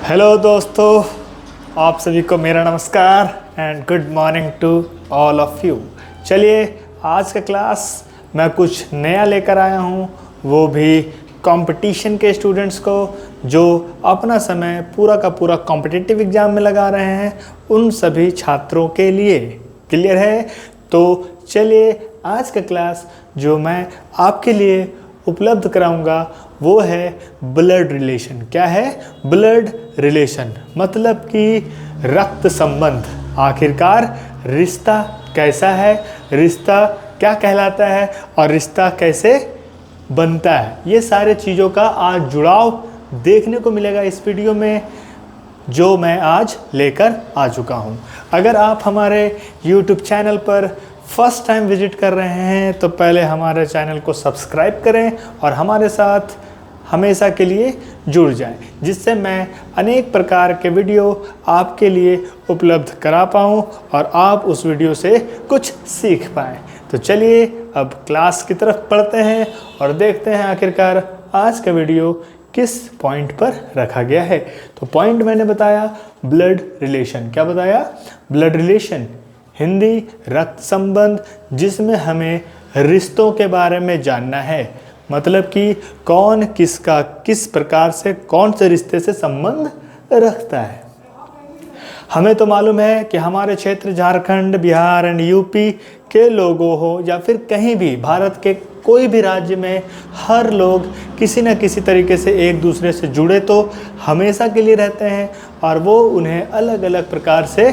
Hello दोस्तों, आप सभी को मेरा नमस्कार and good morning to all of you. चलिए, आज का क्लास मैं कुछ नया लेकर आया हूँ, वो भी कंपटीशन के स्टूडेंट्स को जो अपना समय पूरा का पूरा कॉम्पिटिटिव एग्ज़ाम में लगा रहे हैं, उन सभी छात्रों के लिए। क्लियर है? तो चलिए, आज का क्लास जो मैं आपके लिए उपलब्ध कराऊंगा वो है ब्लड रिलेशन। क्या है? ब्लड रिलेशन मतलब कि रक्त संबंध। आखिरकार रिश्ता कैसा है, रिश्ता क्या कहलाता है और रिश्ता कैसे बनता है, ये सारे चीज़ों का आज जुड़ाव देखने को मिलेगा इस वीडियो में जो मैं आज लेकर आ चुका हूँ। अगर आप हमारे YouTube चैनल पर फर्स्ट टाइम विजिट कर रहे हैं तो पहले हमारे चैनल को सब्सक्राइब करें और हमारे साथ हमेशा के लिए जुड़ जाएं, जिससे मैं अनेक प्रकार के वीडियो आपके लिए उपलब्ध करा पाऊँ और आप उस वीडियो से कुछ सीख पाएँ। तो चलिए अब क्लास की तरफ पढ़ते हैं और देखते हैं आखिरकार आज का वीडियो किस पॉइंट पर रखा गया है। तो पॉइंट मैंने बताया ब्लड रिलेशन। क्या बताया? ब्लड रिलेशन, हिंदी रक्त संबंध, जिसमें हमें रिश्तों के बारे में जानना है। मतलब कि कौन किसका किस प्रकार से कौन से रिश्ते से संबंध रखता है। हमें तो मालूम है कि हमारे क्षेत्र झारखंड, बिहार एंड यूपी के लोगों हो या फिर कहीं भी भारत के कोई भी राज्य में, हर लोग किसी न किसी तरीके से एक दूसरे से जुड़े तो हमेशा के लिए रहते हैं और वो उन्हें अलग अलग प्रकार से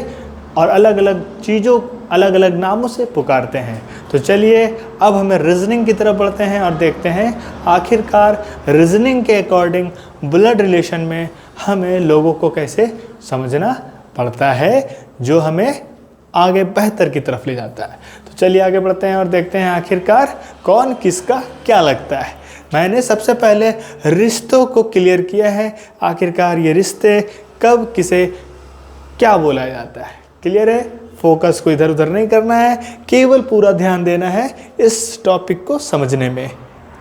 और अलग अलग चीज़ों अलग अलग नामों से पुकारते हैं। तो चलिए अब हमें रीजनिंग की तरफ बढ़ते हैं और देखते हैं आखिरकार रीजनिंग के अकॉर्डिंग ब्लड रिलेशन में हमें लोगों को कैसे समझना पड़ता है, जो हमें आगे बेहतर की तरफ ले जाता है। तो चलिए आगे बढ़ते हैं और देखते हैं आखिरकार कौन किसका क्या लगता है। मैंने सबसे पहले रिश्तों को क्लियर किया है, आखिरकार ये रिश्ते कब किसे क्या बोला जाता है। क्लियर है? फोकस को इधर उधर नहीं करना है, केवल पूरा ध्यान देना है इस टॉपिक को समझने में।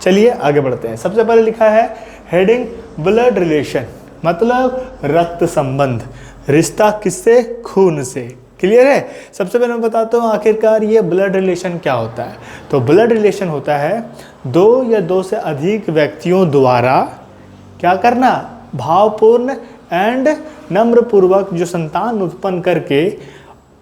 चलिए आगे बढ़ते हैं। सबसे पहले लिखा है हेडिंग ब्लड रिलेशन, मतलब रक्त संबंध। रिश्ता किससे? खून से। क्लियर है? सबसे पहले मैं बताता हूँ आखिरकार ये ब्लड रिलेशन क्या होता है। तो ब्लड रिलेशन होता है दो या दो से अधिक व्यक्तियों द्वारा क्या करना, भावपूर्ण एंड नम्रपूर्वक जो संतान उत्पन्न करके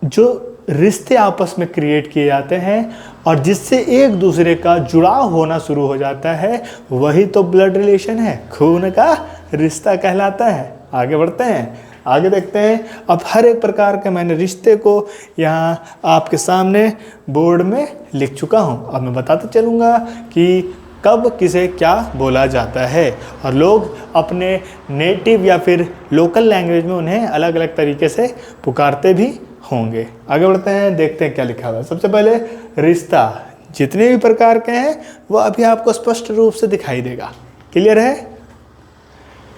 जो रिश्ते आपस में क्रिएट किए जाते हैं और जिससे एक दूसरे का जुड़ाव होना शुरू हो जाता है, वही तो ब्लड रिलेशन है, खून का रिश्ता कहलाता है। आगे बढ़ते हैं, आगे देखते हैं। अब हर एक प्रकार के मैंने रिश्ते को यहाँ आपके सामने बोर्ड में लिख चुका हूँ। अब मैं बताता चलूँगा कि कब किसे क्या बोला जाता है और लोग अपने नेटिव या फिर लोकल लैंग्वेज में उन्हें अलग अलग तरीके से पुकारते भी होंगे। आगे बढ़ते हैं, देखते हैं क्या लिखा हुआ है। सबसे पहले रिश्ता जितने भी प्रकार के हैं वो अभी आपको स्पष्ट रूप से दिखाई देगा। क्लियर है?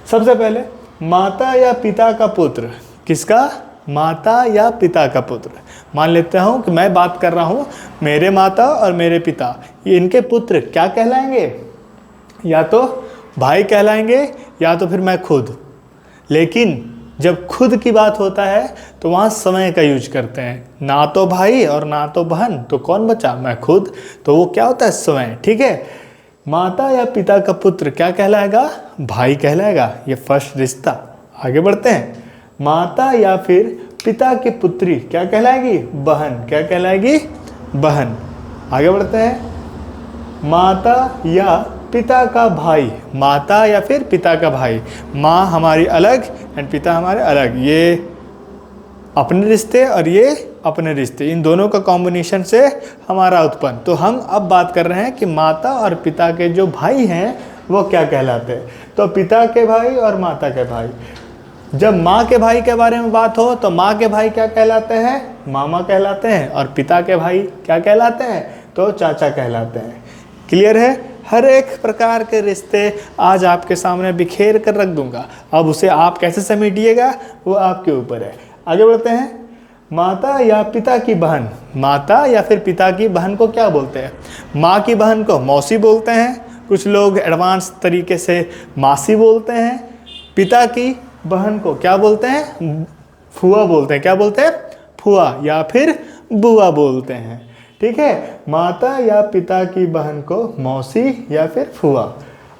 सबसे पहले माता या पिता का पुत्र। किसका? माता या पिता का पुत्र। मान लेता हूँ कि मैं बात कर रहा हूँ, मेरे माता और मेरे पिता, ये इनके पुत्र क्या कहलाएंगे? या तो भाई कहलाएंगे या तो फिर मैं खुद। लेकिन जब खुद की बात होता है तो वहाँ समय का यूज करते हैं, ना तो भाई और ना तो बहन, तो कौन बचा? मैं खुद। तो वो क्या होता है? समय। ठीक है? माता या पिता का पुत्र क्या कहलाएगा? भाई कहलाएगा। ये फर्स्ट रिश्ता। आगे बढ़ते हैं। माता या फिर पिता की पुत्री क्या कहलाएगी? बहन। क्या कहलाएगी? बहन। आगे बढ़ते हैं। माता या पिता का भाई। माता या फिर पिता का भाई, माँ हमारी अलग एंड पिता हमारे अलग, ये अपने रिश्ते और ये अपने रिश्ते, इन दोनों का कॉम्बिनेशन से हमारा उत्पन्न। तो हम अब बात कर रहे हैं कि माता और पिता के जो भाई हैं वो क्या कहलाते हैं। तो पिता के भाई और माता के भाई। जब माँ के भाई के बारे में बात हो तो माँ के भाई क्या कहलाते हैं? मामा कहलाते हैं। और पिता के भाई क्या कहलाते हैं? तो चाचा कहलाते हैं। क्लियर है? हर एक प्रकार के रिश्ते आज आपके सामने बिखेर कर रख दूंगा। अब उसे आप कैसे समेटिएगा वो आपके ऊपर है। आगे बढ़ते हैं। माता या पिता की बहन। माता या फिर पिता की बहन को क्या बोलते हैं? माँ की बहन को मौसी बोलते हैं, कुछ लोग एडवांस तरीके से मासी बोलते हैं। पिता की बहन को क्या बोलते हैं? फुआ बोलते हैं। क्या बोलते हैं? फुआ या फिर बुआ बोलते हैं। ठीक है, माता या पिता की बहन को मौसी या फिर फुआ।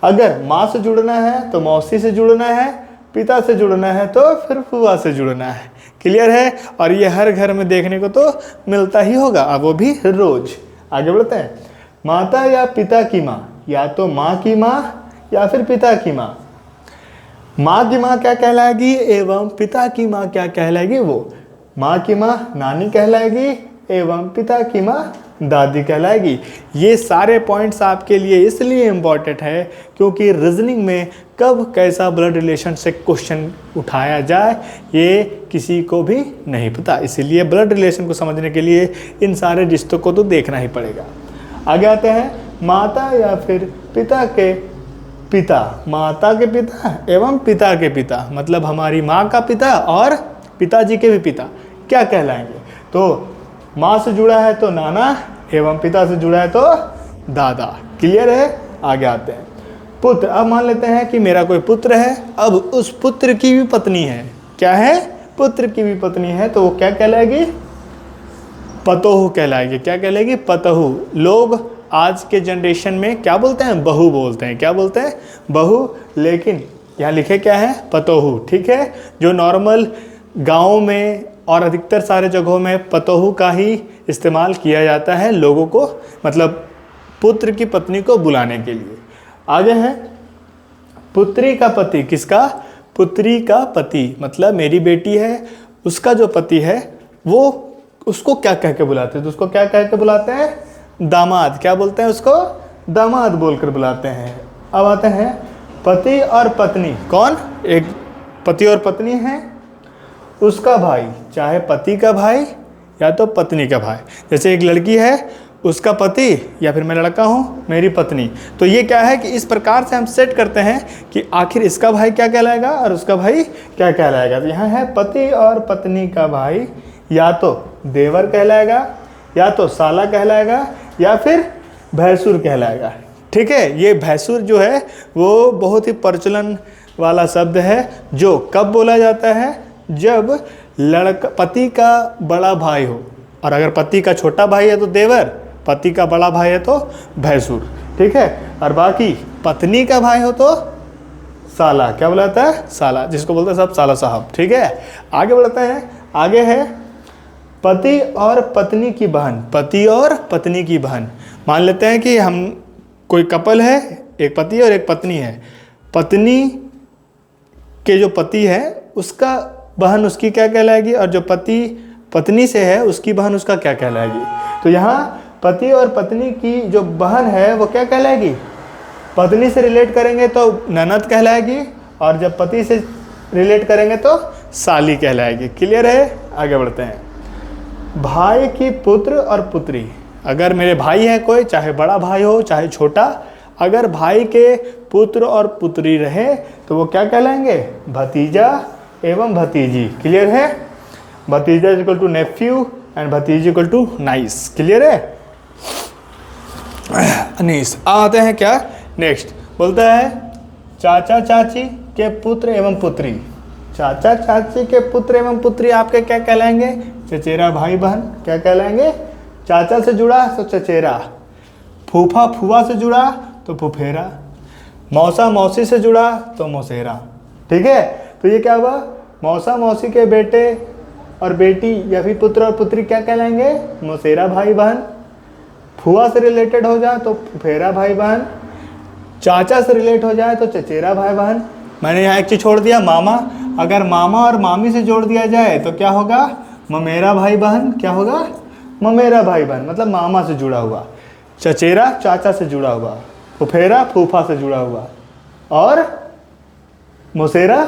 अगर माँ से जुड़ना है तो मौसी से जुड़ना है, पिता से जुड़ना है तो फिर फुआ से जुड़ना है। क्लियर है? और ये हर घर में देखने को तो मिलता ही होगा, अब वो भी रोज। आगे बढ़ते हैं। माता या पिता की माँ, या तो माँ की माँ या फिर पिता की माँ। माँ की माँ क्या कहलाएगी एवं पिता की माँ क्या कहलाएगी? वो माँ की माँ नानी कहलाएगी एवं पिता की माँ दादी कहलाएगी। ये सारे पॉइंट्स आपके लिए इसलिए इम्पॉर्टेंट है क्योंकि रीजनिंग में कब कैसा ब्लड रिलेशन से क्वेश्चन उठाया जाए ये किसी को भी नहीं पता। इसीलिए ब्लड रिलेशन को समझने के लिए इन सारे रिश्तों को तो देखना ही पड़ेगा। आगे आते हैं। माता या फिर पिता के पिता। माता के पिता एवं पिता के पिता, मतलब हमारी माँ का पिता और पिताजी के भी पिता क्या कहलाएंगे? तो माँ से जुड़ा है तो नाना एवं पिता से जुड़ा है तो दादा। क्लियर है? आगे आते हैं। पुत्र। अब मान लेते हैं कि मेरा कोई पुत्र है, अब उस पुत्र की भी पत्नी है। क्या है? पुत्र की भी पत्नी है, तो वो क्या कहलाएगी? पतोहू कहलाएगी। क्या कहलाएगी? पतोहू। लोग आज के जनरेशन में क्या बोलते हैं? बहू बोलते हैं। क्या बोलते हैं? बहू, लेकिन यहाँ लिखे क्या है? पतोहू। ठीक है, जो नॉर्मल गाँव में और अधिकतर सारे जगहों में पतोहू का ही इस्तेमाल किया जाता है लोगों को, मतलब पुत्र की पत्नी को बुलाने के लिए। आगे है पुत्री का पति। किसका? पुत्री का पति, मतलब मेरी बेटी है, उसका जो पति है वो उसको क्या कह के बुलाते हैं? तो उसको क्या कह के बुलाते हैं? दामाद। क्या बोलते हैं उसको? दामाद बोलकर बुलाते हैं। अब आते हैं पति और पत्नी। कौन? एक पति और पत्नी है, उसका भाई, चाहे पति का भाई या तो पत्नी का भाई। जैसे एक लड़की है, उसका पति, या फिर मैं लड़का हूँ, मेरी पत्नी। तो ये क्या है कि इस प्रकार से हम सेट करते हैं कि आखिर इसका भाई क्या कहलाएगा और उसका भाई क्या कहलाएगा। तो यहाँ है पति और पत्नी का भाई या तो देवर कहलाएगा, या तो साला कहलाएगा, या फिर भैंसुर कहलाएगा। ठीक है, ये भैंसुर जो है वो बहुत ही प्रचलन वाला शब्द है, जो कब बोला जाता है? जब लड़का पति का बड़ा भाई हो, और अगर पति का छोटा भाई है तो देवर, पति का बड़ा भाई है तो भैंसुर। ठीक है, और बाकी पत्नी का भाई हो तो साला। क्या बुलाता है? साला, जिसको बोलते हैं सब साला साहब। ठीक है, आगे बढ़ते हैं। आगे है पति और पत्नी की बहन। पति और पत्नी की बहन। मान लेते हैं कि हम कोई कपल है, एक पति और एक पत्नी है। पत्नी के जो पति है उसका बहन उसकी क्या कहलाएगी, और जो पति पत्नी से है उसकी बहन उसका क्या कहलाएगी? तो यहाँ पति और पत्नी की जो बहन है वो क्या कहलाएगी? पत्नी से रिलेट करेंगे तो ननद कहलाएगी, और जब पति से रिलेट करेंगे तो साली कहलाएगी। क्लियर है? आगे बढ़ते हैं। भाई की पुत्र और पुत्री। अगर मेरे भाई है कोई, चाहे बड़ा भाई हो चाहे छोटा, अगर भाई के पुत्र और पुत्री रहे तो वो क्या कहलाएंगे? भतीजा एवं भतीजी। क्लियर है? भतीजा is equal to nephew and भतीजी इक्वल टू नाइस। क्लियर है? अनीस। आते हैं क्या नेक्स्ट? बोलता है चाचा चाची के पुत्र एवं पुत्री। चाचा चाची के पुत्र एवं पुत्री आपके क्या कहलाएंगे? चचेरा भाई बहन। क्या कहलाएंगे? चाचा से जुड़ा तो चचेरा, फूफा फुआ से जुड़ा तो फुफेरा, मौसा मौसी से जुड़ा तो मौसेरा। ठीक है, तो ये क्या हुआ? मौसा मौसी के बेटे और बेटी या फिर पुत्र और पुत्री क्या कहलाएंगे? मौसेरा भाई बहन। फुआ से रिलेटेड हो जाए तो फुफेरा भाई बहन, चाचा से रिलेट हो जाए तो चचेरा भाई बहन। मैंने यहाँ एक चीज़ छोड़ दिया, मामा। अगर मामा और मामी से जोड़ दिया जाए तो क्या होगा? ममेरा भाई बहन। क्या होगा? ममेरा भाई बहन, मतलब मामा से जुड़ा हुआ। चचेरा चाचा से जुड़ा हुआ, फुफेरा फूफा से जुड़ा हुआ, और मौसेरा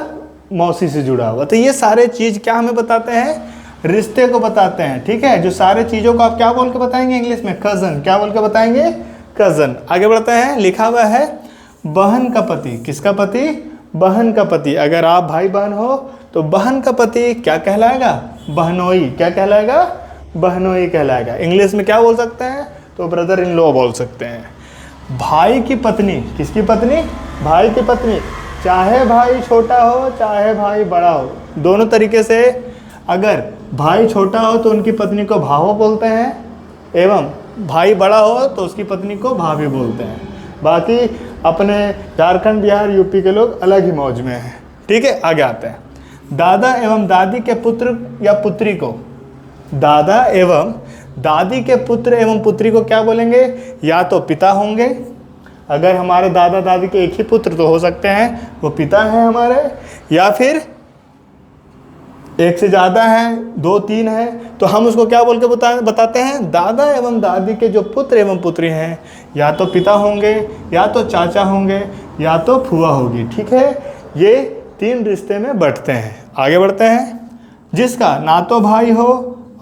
मौसी से जुड़ा हुआ। तो ये सारे चीज़ क्या हमें बताते हैं? रिश्ते को बताते हैं। ठीक है, जो सारे चीज़ों को आप क्या बोल के बताएंगे इंग्लिश में? कज़न। क्या बोल के बताएंगे? कज़न। आगे बढ़ते हैं। लिखा हुआ है बहन का पति। किसका पति? बहन का पति। अगर आप भाई बहन हो तो बहन का पति क्या कहलाएगा? बहनोई। क्या कहलाएगा? बहनोई कहलाएगा। इंग्लिश में क्या बोल सकते हैं? तो ब्रदर इन लॉ बोल सकते हैं। भाई की पत्नी। किसकी पत्नी? भाई की पत्नी। चाहे भाई छोटा हो चाहे भाई बड़ा हो, दोनों तरीके से। अगर भाई छोटा हो तो उनकी पत्नी को भावो बोलते हैं, एवं भाई बड़ा हो तो उसकी पत्नी को भाभी बोलते हैं। बाकी अपने झारखंड, बिहार, यूपी के लोग अलग ही मौज में हैं। ठीक है, आगे आते हैं। दादा एवं दादी के पुत्र या पुत्री को, दादा एवं दादी के पुत्र एवं पुत्री को क्या बोलेंगे? या तो पिता होंगे, अगर हमारे दादा दादी के एक ही पुत्र तो हो सकते हैं, वो पिता हैं हमारे, या फिर एक से ज़्यादा हैं, 2 3 हैं, तो हम उसको क्या बोल के बताते हैं? दादा एवं दादी के जो पुत्र एवं पुत्री हैं, या तो पिता होंगे, या तो चाचा होंगे, या तो फूआ होगी। ठीक है, ये 3 रिश्ते में बंटते हैं। आगे बढ़ते हैं। जिसका ना तो भाई हो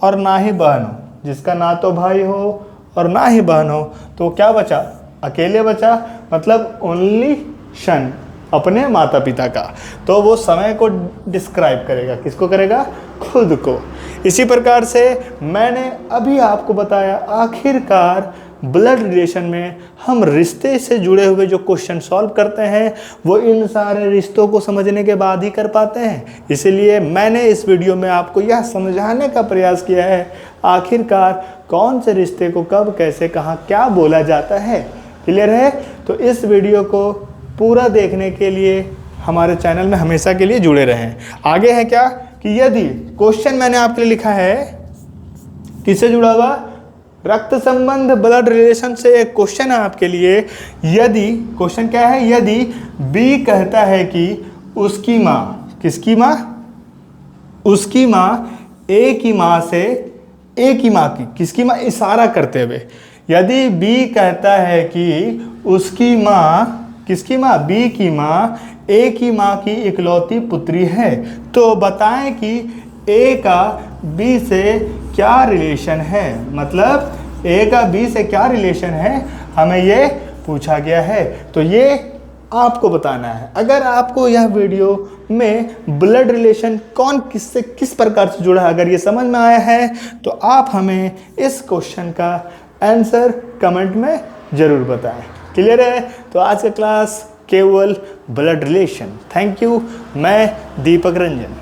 और ना ही बहन हो, जिसका ना तो भाई हो और ना ही बहन हो, तो क्या बचा? अकेले बचा, मतलब ओनली सन, अपने माता पिता का। तो वो समय को डिस्क्राइब करेगा, किसको करेगा? खुद को। इसी प्रकार से मैंने अभी आपको बताया, आखिरकार ब्लड रिलेशन में हम रिश्ते से जुड़े हुए जो क्वेश्चन सॉल्व करते हैं वो इन सारे रिश्तों को समझने के बाद ही कर पाते हैं। इसलिए मैंने इस वीडियो में आपको यह समझाने का प्रयास किया है आखिरकार कौन से रिश्ते को कब, कैसे, कहाँ, क्या बोला जाता है। क्लियर है? तो इस वीडियो को पूरा देखने के लिए हमारे चैनल में हमेशा के लिए जुड़े रहें। आगे है क्या कि यदि क्वेश्चन मैंने आपके लिए लिखा है, किससे जुड़ा हुआ? रक्त संबंध, ब्लड रिलेशन से एक क्वेश्चन है आपके लिए। यदि क्वेश्चन क्या है? यदि बी कहता है कि उसकी माँ, किसकी माँ? उसकी माँ ए की माँ से, ए की माँ की, किसकी माँ? इशारा करते हुए। यदि बी कहता है कि उसकी माँ, किसकी माँ? बी की माँ ए की माँ की इकलौती पुत्री है, तो बताएं कि ए का बी से क्या रिलेशन है। मतलब ए का बी से क्या रिलेशन है, हमें ये पूछा गया है। तो ये आपको बताना है। अगर आपको यह वीडियो में ब्लड रिलेशन कौन किससे किस प्रकार से जुड़ा है, अगर ये समझ में आया है, तो आप हमें इस क्वेश्चन का आंसर कमेंट में ज़रूर बताएं। क्लियर है? तो आज का क्लास केवल ब्लड रिलेशन। Thank you. मैं दीपक रंजन।